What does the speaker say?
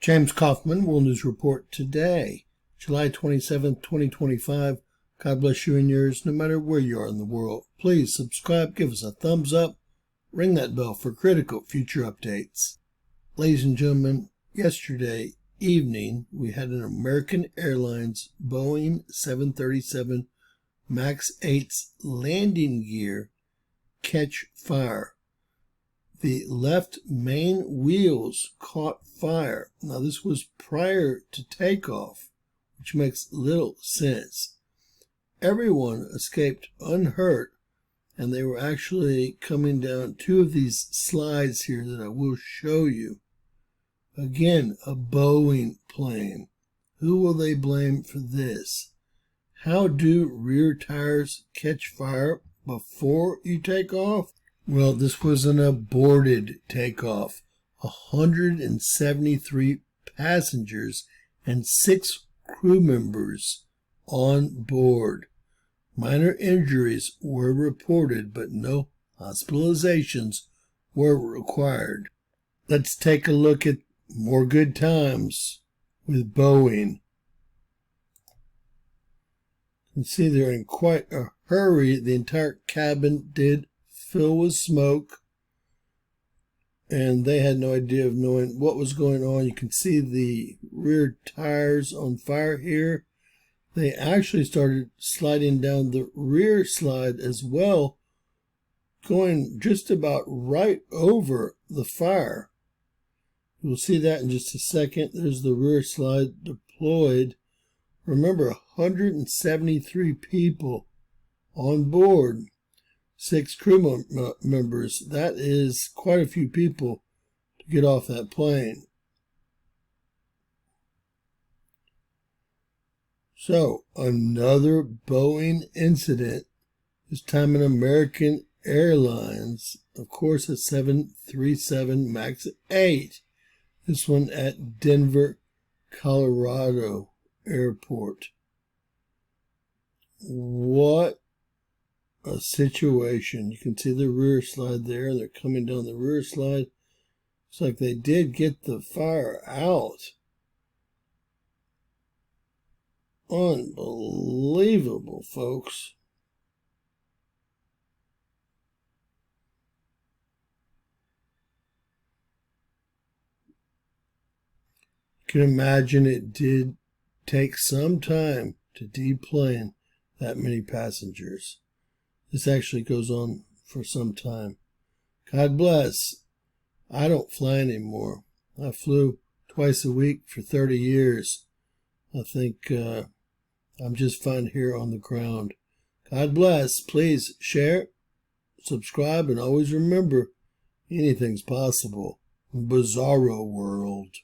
James Kaufman, World News Report today, July 27th, 2025. God bless you and yours, no matter where you are in the world. Please subscribe, give us a thumbs up, ring that bell for critical future updates. Ladies and gentlemen, yesterday evening, we had an American Airlines Boeing 737 MAX 8's landing gear catch fire. The left main wheels caught fire. Now, this was prior to takeoff, which makes little sense. Everyone escaped unhurt, and they were actually coming down two of these slides here that I will show you. Again, a Boeing plane. Who will they blame for this? How do rear tires catch fire before you take off? Well, this was an aborted takeoff. 173 passengers and 6 crew members on board. Minor injuries were reported, but no hospitalizations were required. Let's take a look at more good times with Boeing. You can see they're in quite a hurry. The entire cabin did fill with smoke, and they had no idea of knowing what was going on. You can see the rear tires on fire here. They actually started sliding down the rear slide as well, going just about right over the fire. You'll see that in just a second. There's the rear slide deployed. Remember, 173 people on board, 6 crew members. That is quite a few people to get off that plane. So, another Boeing incident, this time in American Airlines, of course a 737 MAX 8. This one at Denver, Colorado Airport. What a situation. You can see the rear slide there, and they're coming down the rear slide. It's like they did get the fire out. Unbelievable, folks. You can imagine it did take some time to deplane that many passengers. This actually goes on for some time. God bless. I don't fly anymore. I flew twice a week for 30 years. I think I'm just fine here on the ground. God bless. Please share, subscribe, and always remember, anything's possible in Bizarro World.